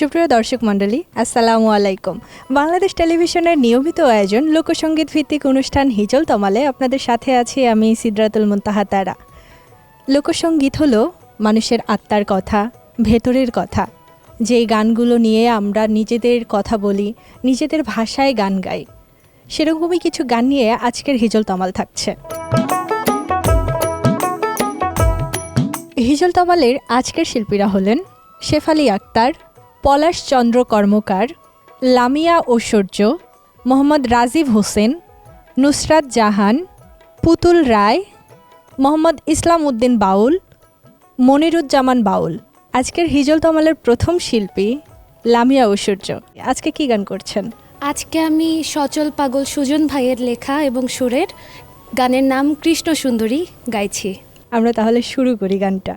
সুপ্রিয় দর্শক মণ্ডলী, আসসালামু আলাইকুম। বাংলাদেশ টেলিভিশনের নিয়মিত আয়োজন লোকসঙ্গীত ভিত্তিক অনুষ্ঠান হিজল তমালে আপনাদের সাথে আছি আমি সিদরাতুল মুনতাহা তারা। লোকসঙ্গীত হলো মানুষের আত্মার কথা, ভেতরের কথা, যেই গানগুলো নিয়ে আমরা নিজেদের কথা বলি, নিজেদের ভাষায় গান গাই। সেরকমই কিছু গান নিয়ে আজকের হিজল তমাল থাকছে। হিজল তমালের আজকের শিল্পীরা হলেন শেফালী আক্তার, পলাশ চন্দ্র কর্মকার, লামিয়া ঐশ্বর্য, মোহাম্মদ রাজীব হোসেন, নুসরাত জাহান, পুতুল রায়, মোহাম্মদ ইসলাম উদ্দিন বাউল, মনিরুজ্জামান বাউল। আজকের হিজল তমালের প্রথম শিল্পী লামিয়া ঐশ্বর্য। আজকে কি গান করছেন? আজকে আমি সচল পাগল সুজন ভাইয়ের লেখা এবং সুরের গানের নাম কৃষ্ণ সুন্দরী গাইছি। আমরা তাহলে শুরু করি গানটা।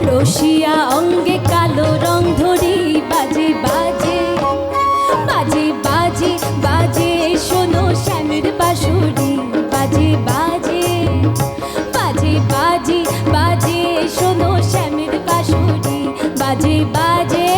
রসিয়া অঙ্গে কালো রং ধরি বাজে বাজে বাজে বাজে বাজে শোনো শ্যামের বাঁশুরি বাজে বাজে বাজে বাজে বাজে শোনো শ্যামের বাঁশুরি বাজে বাজে।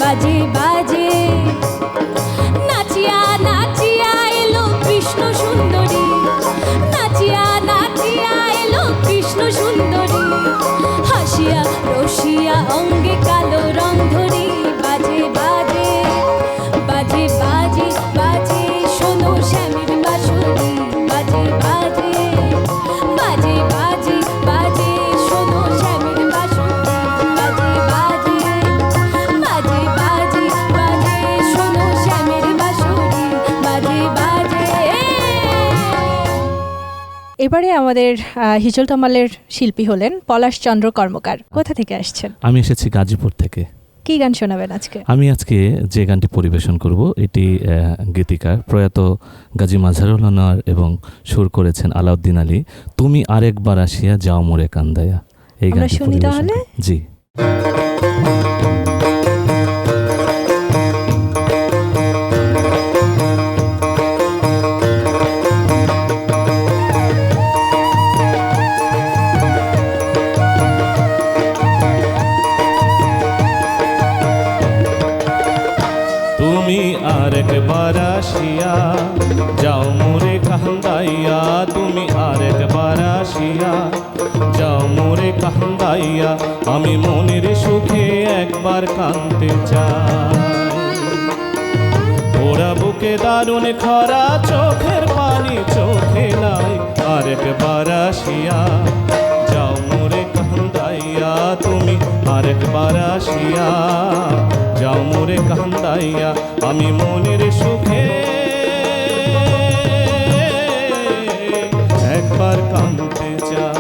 বাজে বাজে নাচিয়া নাচিয়া এলো কৃষ্ণ সুন্দরী, নাচিয়া নাচিয়া এলো কৃষ্ণ সুন্দরী, হাসিয়া রসিয়া অঙ্গে কালো রং ধরি বাজে বাজে বাজে বাজে বাজে শোনো শ্যামের বাঁশুরি বাজে বাজে বাজে বাজে বাজে শোনো শ্যামের বাঁশুরি বাজে বাজে বাজে বাজে বাজে শোনো শ্যামের বাঁশুরি বাজে বাজে। এবারে আমাদের হিজল তমালের শিল্পী হলেন পলাশ চন্দ্র কর্মকার। কোথা থেকে আসছেন? আমি এসেছি গাজীপুর থেকে। কি গান শোনাবেন আজকে? আমি আজকে যে গানটি পরিবেশন করব এটি গীতিকার প্রয়াত গাজী মাজহারুল আনোয়ার এবং সুর করেছেন আলাউদ্দিন আলী। তুমি আরেকবার আসিয়া যাও মোরে কান্দায়া, এই আমরা গানটি শুনি পরিবেশন তাহলে? জি। তুমি আরেকবার আসিয়া যাও মোরে কান্দাইয়া, তুমি আরেকবার আসিয়া যাও মোরে কান্দাইয়া, আমি মনের সুখে একবার কাঁদতে চাই। ওরা বুকে দারুণ খরা, চোখের পানি চোখে নাই, আরেকবার আসিয়া যাও মোরে কান্দাইয়া, তুমি আরেকবার আসিয়া যাও মোরে কান্দাইয়া, আমি মনের সুখে একবার কাঁদতে চাই।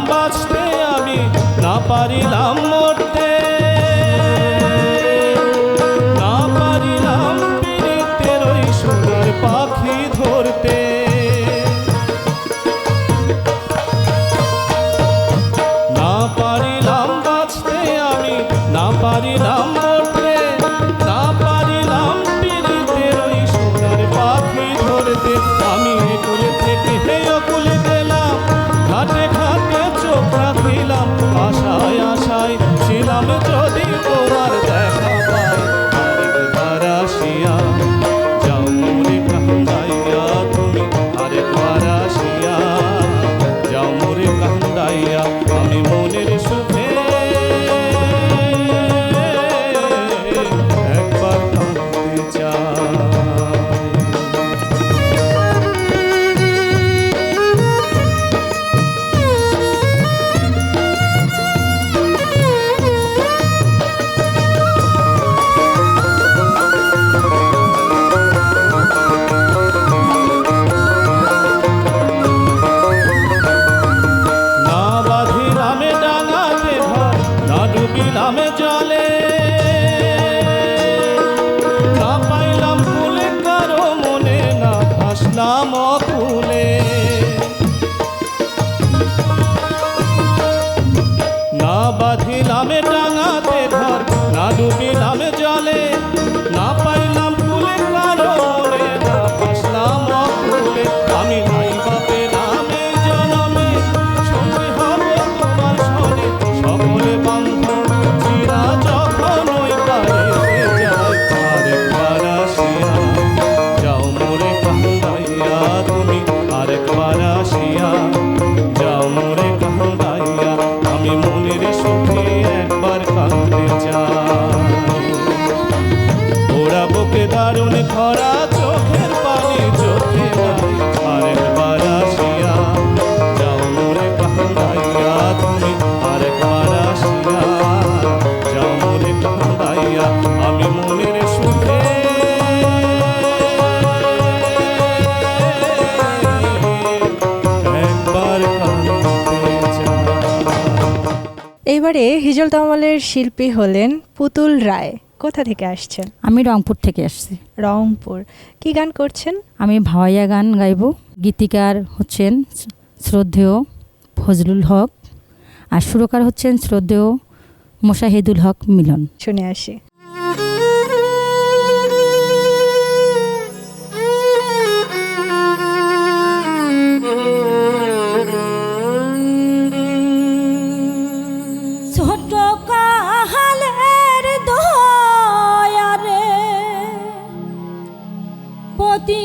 বাঁচতে আমি না পারিলাম মরতে, না পারিলাম পীড়িতের ওই সোনার পাখি ধরতে, না পারিলাম বাঁচতে আমি না পারিলাম মরতে, না পারিলাম পীড়িতের ওই সোনার পাখি ধরতে, আমি একুলে থেকে হে অকুলে গেলাম, ঘাটে ঘাটে চোখ রাখিলাম, আশায় আশায় ছিলাম যদি তোমার দেখা পাই, আরেকবার আসিয়া যাও মোরে কান্দাইয়া, তুমি আরেকবার আসিয়া যাও মোরে কান্দাইয়া, আমি মনের সুখে একবার কাঁদতে চাই। ডুবিলামে জলে, না পাইলাম কুলে কারো মনে, না ভাসলাম অকুলে, না বাঁধিলামে ডাঙাতে ঘর, না ডুবিলামে জলে, না পাইলাম কুলে কারো মনে, না ভাসলাম অকুলে, আমি নাই বাপে নামে জনমে সঙ্গে হব তোমার শোনে, সকলে বান্ধব চিরা যখন ওই পারে যায়, আরেকবার আসিয়া যাও মোরে কান্দাইয়া, তুমি আরেকবার আসিয়া যাও মোরে কান্দাইয়া, আমি মনের সুখে একবার কাঁদতে চাই। ওরা বুকে দারুণ খরা, চোখের পানি চোখে নাই, আরেকবার আসিয়া যাও মোরে কান্দাইয়া, তুমি আরেকবার আসিয়া যাও মোরে কান্দাইয়া, আমি মনের সুখে একবার কাঁদতে চাই। এবারে হিজল তামালের শিল্পী হলেন পুতুল রায়। কোথা থেকে আসছেন? আমি রংপুর থেকে আসছি। রংপুর। কি গান করছেন? আমি ভাওয়াইয়া গান গাইব। গীতিকার হচ্ছেন শ্রদ্ধেয় ফজলুল হক, আর সুরকার হচ্ছেন শ্রদ্ধেয় মোশাহিদুল হক মিলন। শুনে আসি। ছোট কাহালের দয়ারে পতি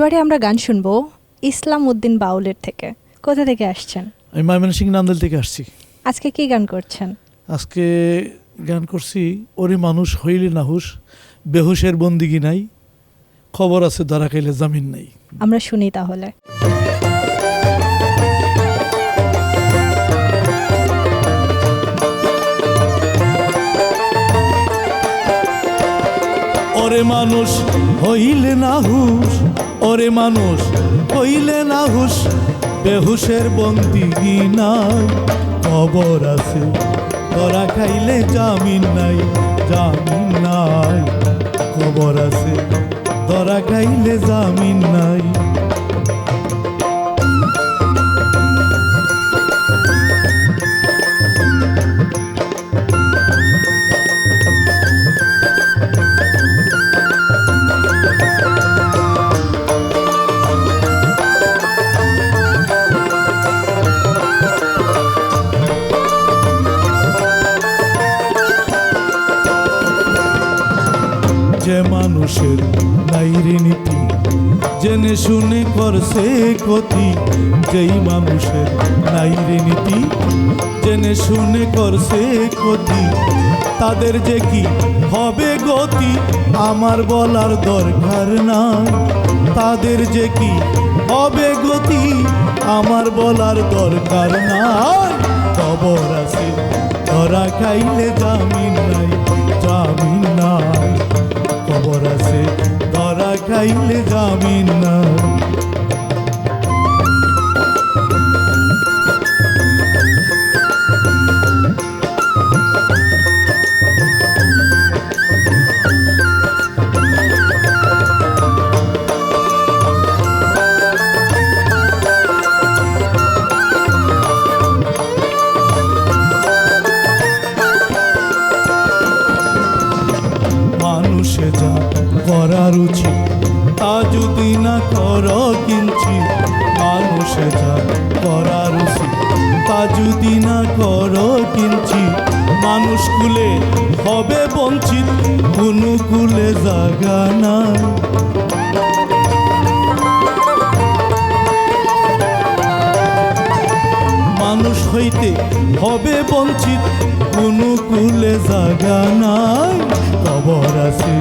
এবারে আমরা গান শুনবো ইসলাম উদ্দিন বাউলের থেকে। কোথা থেকে আসছেন? আমি ময়মনসিংহ নান্দেল থেকে আসছি। আজকে কি গান করছেন? আজকে গান করছি ওরে মানুষ হইলে নাহুস, বেহুশের বন্দিগি নাই, খবর আছে ধরা খাইলে জামিন নাই। আমরা শুনি তাহলে। ওরে মানুষ হইলে নাহুস, ওরে মানুষ হইলে নাহুস, বেহুশের বন্দিগি নাই, খবর আছে ধরা খাইলে জামিন নাই, জামিন নাই, খবর আছে ধরা খাইলে জামিন নাই। যে মানুষের নাইরে নীতি, জেনে শুনে করছে ক্ষতি, যেই মানুষের নাইরে নীতি, জেনে শুনে করছে ক্ষতি, তাদের যে কি হবে গতি আমার বলার দরকার নাই, তাদের যে কি হবে গতি আমার বলার দরকার নাই। খবর আছে ধরা খাইলে জামিন নাই, জামিন নাই, খবর আছে ধরা খাইলে জামিন নাই। মানুষে যা করার উচিত তা যদি না কর কিঞ্চিত, মানুষে যা করার উচিত তা যদি না কর কিঞ্চিত, মানুষ কুলে হবে বঞ্চিত, কোনো কুলে জাগা নাই। মানুষ হইতে হবে বঞ্চিত, কোনো কুলে জাগা নাই, খবর আছে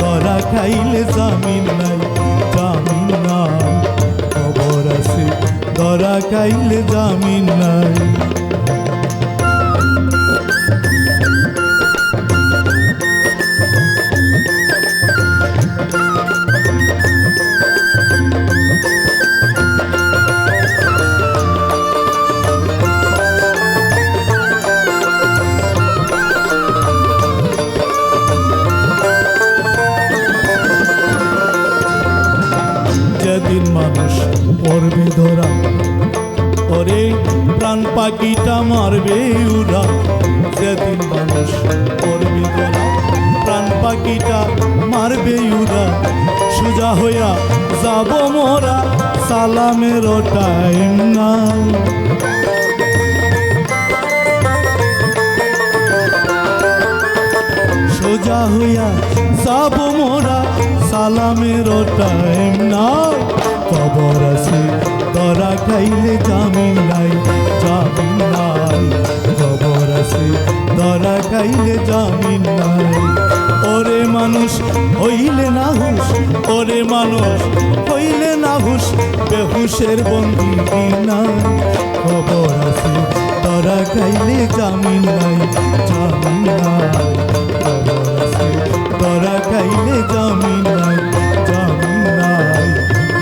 ধরা খাইলে জামিন নাই, জামিন নাই, খবর আছে ধরা খাইলে জামিন নাই। যেদিন মানুষ পড়বে ধরা, ওরে প্রাণ পাখিটা মারবে উড়া, যেদিন মানুষ পড়বে ধরা, প্রাণ পাখিটা মারবে উড়া, সোজা হইয়া যাব মোরা, সালামেরও টাইম নাই। সোজা হইয়া যাব মোরা, সালামেরও টাইম নাই, খবর আছে ধরা খাইলে জামিন নাই, জামিন নাই, খবর আছে ধরা খাইলে জামিন নাই। ওরে মানুষ হইলে নাহুস, ওরে মানুষ হইলে নাহুস, বেহুশের বন্দিগি নাই, খবর আছে ধরা খাইলে জামিন নাই, জামিন নাই, খবর আছে ধরা খাইলে জামিন নাই, জামিন নাই,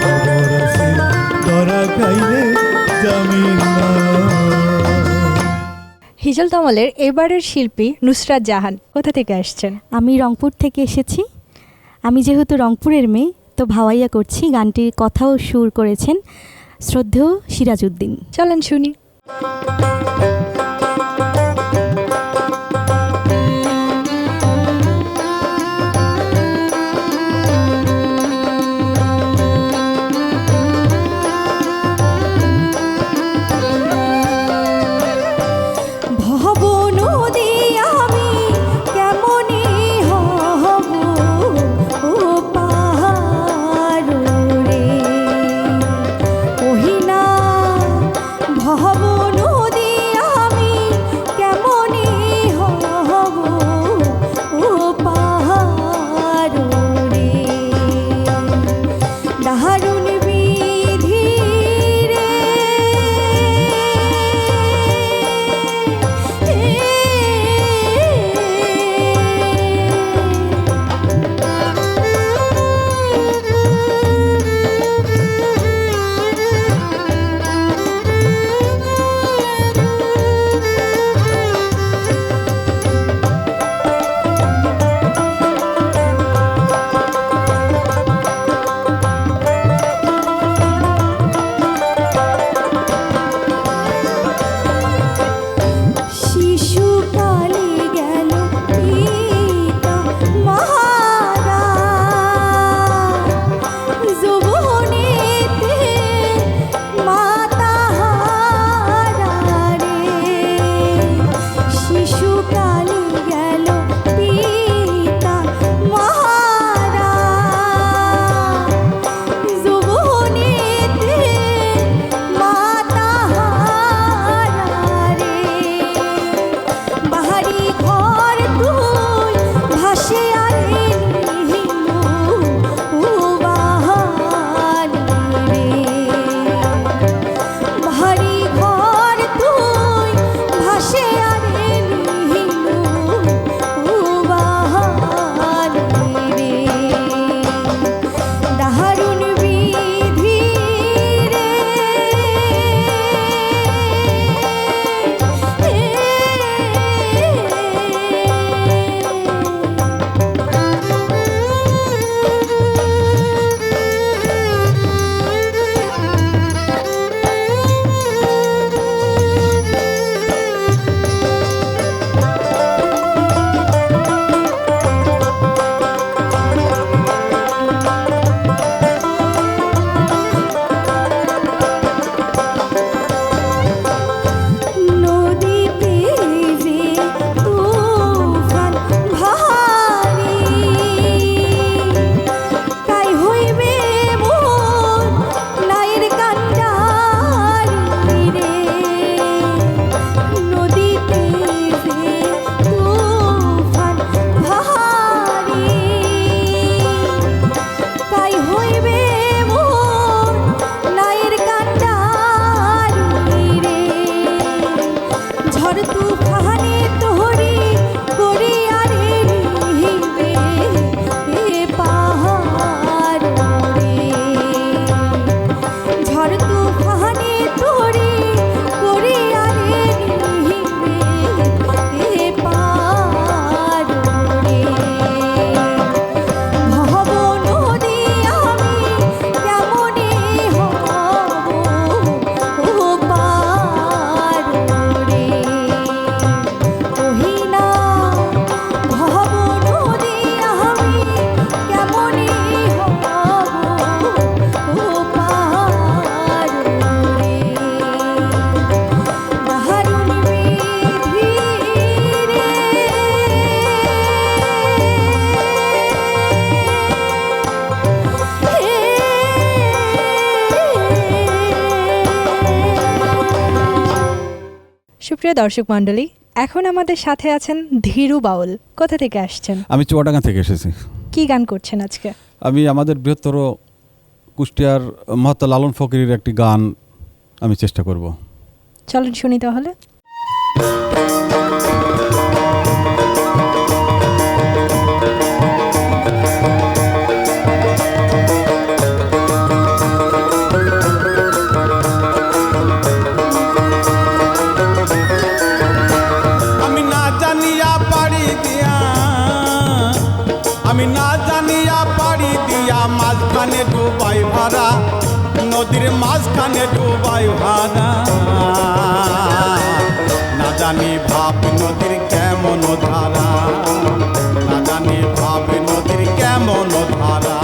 খবর আছে ধরা খাইলে জামিন নাই। হিজল তমালের এবারের শিল্পী নুসরাত জাহান। কোথা থেকে আসছেন? আমি রংপুর থেকে এসেছি। আমি যেহেতু রংপুরের মেয়ে, তো ভাওয়াইয়া করছি। গানটির কথা ও সুর করেছেন শ্রদ্ধেয় সিরাজউদ্দিন। চলেন শুনি। রে শিশুকালে গেল পিতা মহারা যৌবনেতে মাতা হারা রে বাহারি ঘর তুই ভাসে আরে ভারী ঘর তুই ভাসে আরে রে দারুণ বিধি রে নদীতে যে তুফান ভারী তাই হইবে মোর নায়ের কান্ডারি রে নদীতে যে তুফান ভারী তাই হইবে মোর নায়ের কান্ডারি রে ঝড় তুফানে তোহরি করিয়া রে নিহিবে পাহাড় রে ঝড় তুফানে তোহরি করিয়া রে নিহিবে পাহাড় রে ভব নদী আমি কেমনে হব ও পার রে ওহিনা ভব নদী আমি কেমনে হব ও পার রে দারুণ বিধি রে সুপ্রিয় দর্শক মণ্ডলী, এখন আমাদের সাথে আছেন ধীরু বাউল। কোথা থেকে আসছেন? আমি চুয়াডাঙ্গা থেকে এসেছি। কি গান করছেন আজকে? আমি আমাদের বৃহত্তর কুষ্টিয়ার মহাত্মা লালন ফকিরের একটি গান আমি চেষ্টা করব। চলেন শুনি তাহলে। আমি না জানিয়া পাড়ি দিয়া আমি না জানিয়া পাড়ি দিয়া মাঝখানে ডুবাই ভাড়া নদীর মাঝখানে ডুবাই ভাড়া না জানি ভাব নদীর কেমন ধারা না জানি ভাব নদীর কেমন ধারা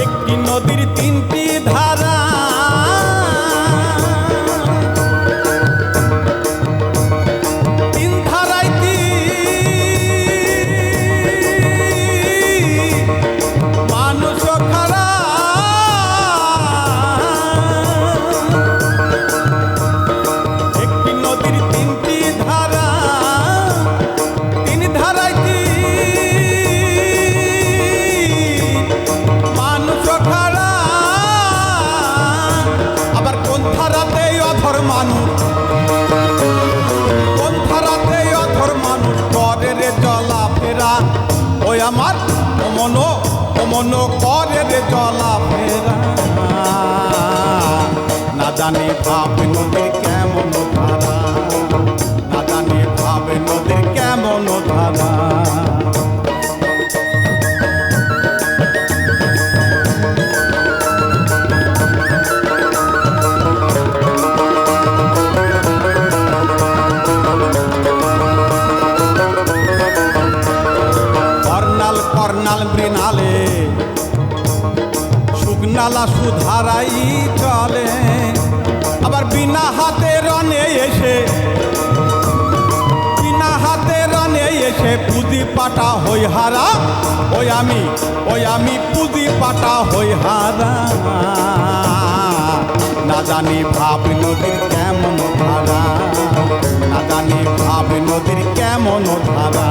একটি নদীর তিনটি ধারা তিন ধারায় কি মানুষ খারা একটি নদীর তিনটি ধারা তিন ধারায় কি মানুষ খারা আবার কোন ধারাতে অধর মানুষ কোন ধারাতে অধর মানুষ করে রে চলাফেরা ওই আমার অমন করে রে চলাফেরা না জানি ভাব নদীর কেমন ধারা না জানি ভাব নদীর কেমন ধারা জ্বালা সুধারাই চলে, আবার বিনা হাতে রনে এসে, বিনা হাতে রনে এসে পুঁজি পাটা হই হারা। ওই আমি পুঁজি পাটা হই হারা। না জানি ভাব নদীর কেমন ধারা, না জানি ভাব নদীর কেমন ধারা।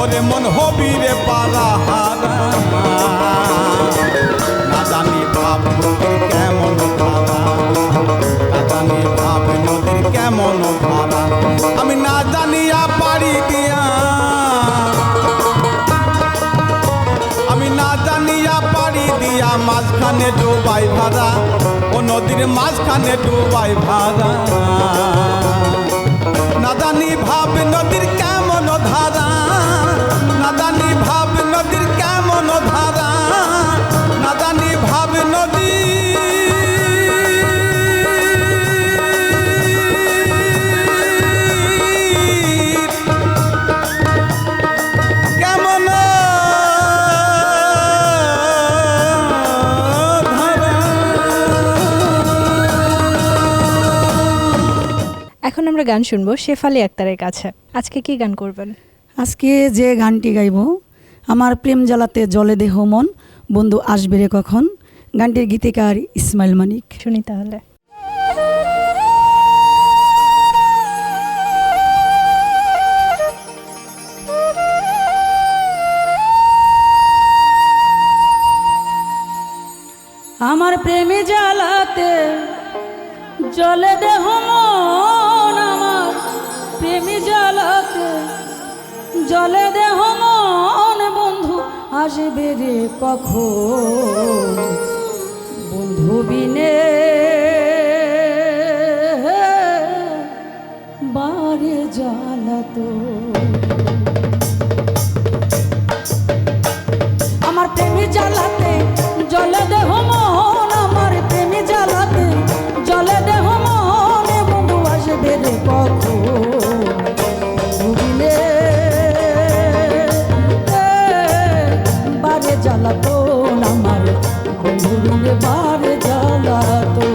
ওরে মন হবি রে পারা হারা। না জানি ভাব নদীর কেমন ধারা, না জানি ভাব নদীর কেমন ধারা। আমি না জানিয়া পারি দিয়া, আমি না জানিয়া পারি দিয়া মাঝখানে ডুবাই ভাড়া। ও নদীর মাঝখানে ডুবাই ভাড়া। না জানি ভাব নদীর কেমন ধারা, না জানি ভাব নদীর কেমন ধারা, না জানি ভাব নদী কেমন ধারা। এখন আমরা গান শুনবো শেফালি আক্তারের কাছে। আজকে কি গান করবেন? আজকে যে গানটি গাইব, আমার প্রেম জ্বালাতে জলে দেহ মন, বন্ধু আসবে রে কখন। গানটির গীতিকার ইসমাইল মানিক। শুনি তাহলে। আমার প্রেমে জ্বালাতে জলে দেহ মন, আমার প্রেমে জ্বালাতে জলে দেহ মন, বন্ধু আসবে রে কখন। বন্ধু বিনে বারে জ্বালাতো। আমার প্রেমে জ্বালাতে জলে দেহ মন, আমার প্রেমে জ্বালাতে জলে দেহ মন, বন্ধু আসবে রে কখন। ভুবিলে বারে জ্বালাতো আমার, বন্ধু বিলে বারে জ্বালাতো।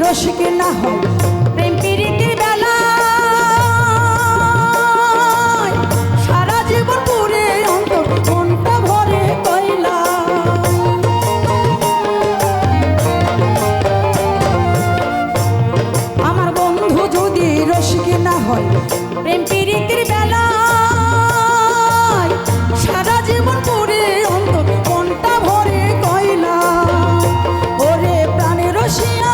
রসিকে না হয় প্রেম প্রীতির বেলা, সারা জীবন পুরে অন্তর মনটা ভরে কইলা। আমার বন্ধু যদি রসিকে না হয় প্রেম প্রীতির বেলা, সারা জীবন পুরে অন্তর মনটা ভরে কইলা। ওরে প্রাণে রসিয়া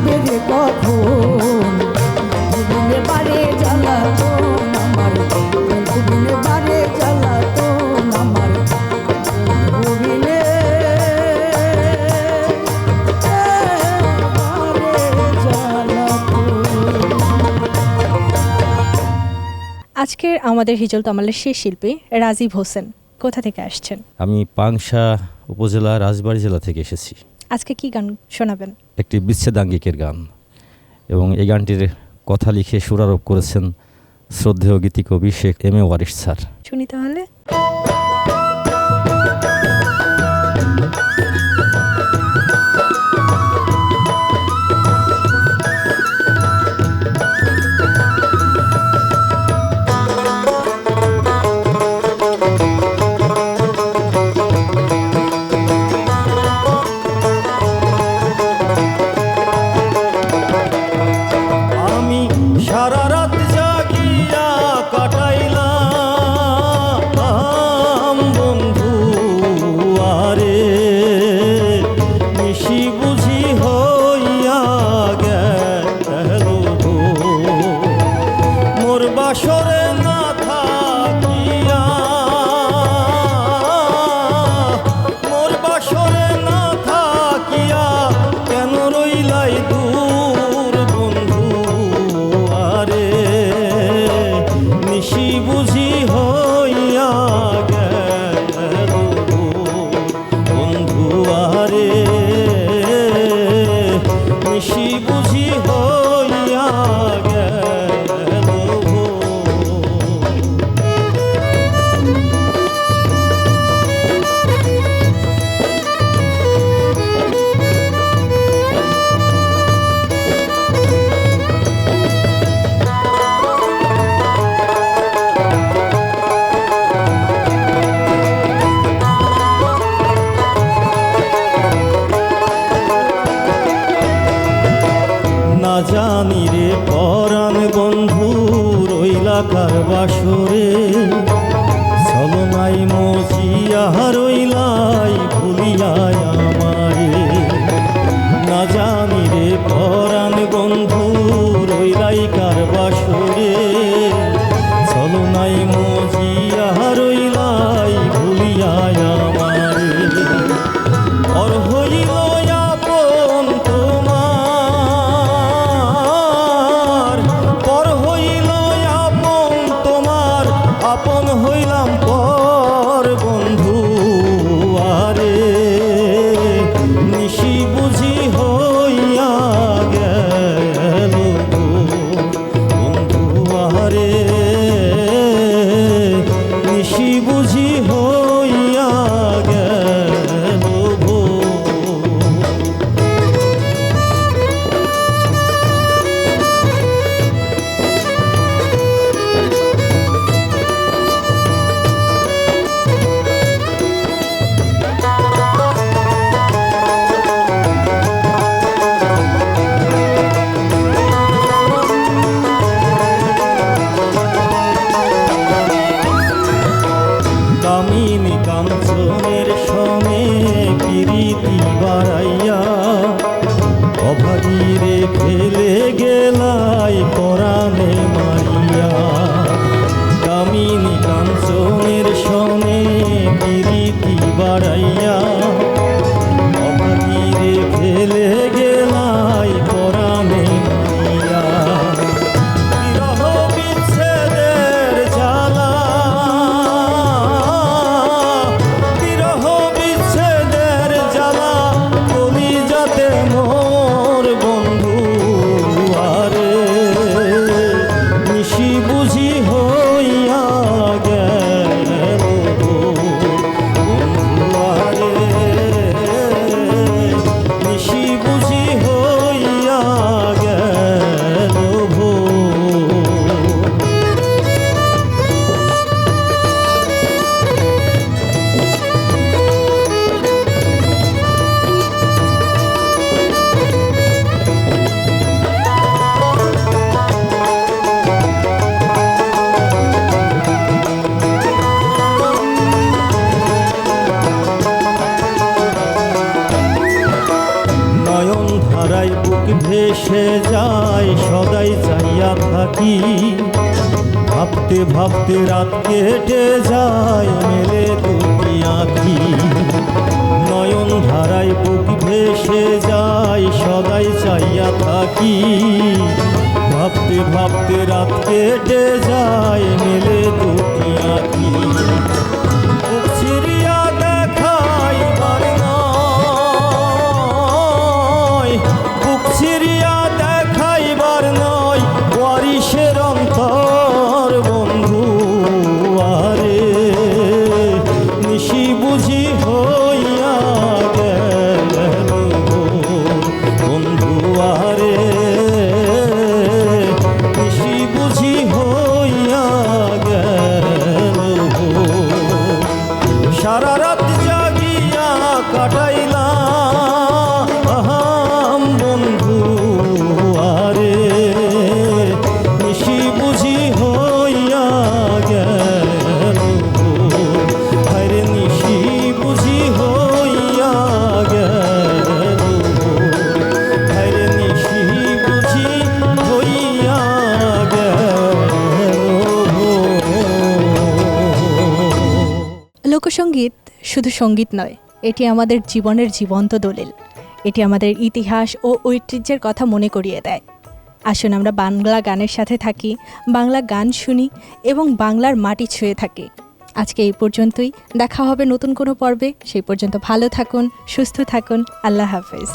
আসবে রে কখন ভুবনে বারে জ্বালাতন আমার ভুবনে বারে জ্বালাতন আমার ভুবনে বারে জ্বালাতন। আজকের আমাদের হিজল তমালের শেষ শিল্পী রাজীব হোসেন, কোথা থেকে আসছেন? আমি পাংশা উপজেলা রাজবাড়ী জেলা থেকে এসেছি। আজকে কি গান শোনাবেন? একটি বিচ্ছেদাঙ্গিকের গান, এবং এই গানটির কথা লিখে সুরারোপ করেছেন শ্রদ্ধেয় গীতিকবি Sheikh M A Waris sir. শুনি তাহলে। আমি সারা রাত জাগিয়া কাটাইলাম বন্ধু আরে, নিশি বুঝি হইয়া গেল গো। মোর বাসরে না থাকিয়া, মোর বাসরে না থাকিয়া কেন রইলাই দূর বন্ধু আরে, নিশি বুঝি হইয়া গেল গো বন্ধু আরে, নিশি বুঝি হইয়া গেল গো। না জানি রে পরাণ বন্ধু রইলা কার বাসরে, ছলনাই মজিয়া রইলাই ভুলিয়াই আমারে। না জানি রে পরাণ বন্ধু রইলাই কার বাসরে, ছলনাই মজিয়া রইলাই ভুলিয়াই আমারে। পর হইল আপন তোমার, পর হইল আপন তোমার, আপন হইলাম পর বন্ধু আরে, নিশি বুঝি হইয়া গেল গো বন্ধু আরে, নিশি বুঝি হইয়া গেল গো। কামিনী কাঞ্চনের সনে প্রীতি বাড়াইয়া, অভাগীরে ফেলে গেলাই পরাণে মারিয়া। কামিনী কাঞ্চনের সনে প্রীতি বাড়াইয়া, অভাগীরে ফেলে গেলাই পরাণে মারিয়া। বিরহ বিচ্ছেদের জ্বালা, বিরহ বিচ্ছেদের জ্বালা কলিজাতে মোর বন্ধু আরে, নিশি বুঝি হইয়া গেল গো বন্ধু আরে, ভেসে যায় সদাই চাইয়া থাকি, ভাবতে ভাবতে রাত কেটে যায় মেলে দুটি আঁখি, নয়ন ধারায় বুক ভেসে যায় সদাই চাইয়া থাকি, ভাবতে ভাবতে রাত কেটে যায় মেলে দুটি আঁখি। বুক ছিড়িয়া দেখাইবার নয়, বুক ছিড়িয়া দেখাইবার নয়, ওয়ারিশের অন্তর বন্ধু আরে, নিশি বুঝি হইয়া গেল বন্ধু আরে, নিশি বুঝি হইয়া গেল। সারা রাত জাগিয়া কাটাইলাম বন্ধু আরে, নিশি বুঝি হইয়া গেল, আরে নিশি বুঝি হইয়া গেল, আরে নিশি বুঝি হইয়া গেল। লোকসঙ্গীত শুধু সঙ্গীত নয়, এটি আমাদের জীবনের জীবন্ত দলিল। এটি আমাদের ইতিহাস ও ঐতিহ্যের কথা মনে করিয়ে দেয়। আসুন আমরা বাংলা গানের সাথে থাকি, বাংলা গান শুনি এবং বাংলার মাটি ছুঁয়ে থাকি। আজকে এই পর্যন্তই, দেখা হবে নতুন কোনো পর্বে। সেই পর্যন্ত ভালো থাকুন, সুস্থ থাকুন। আল্লাহ হাফেজ।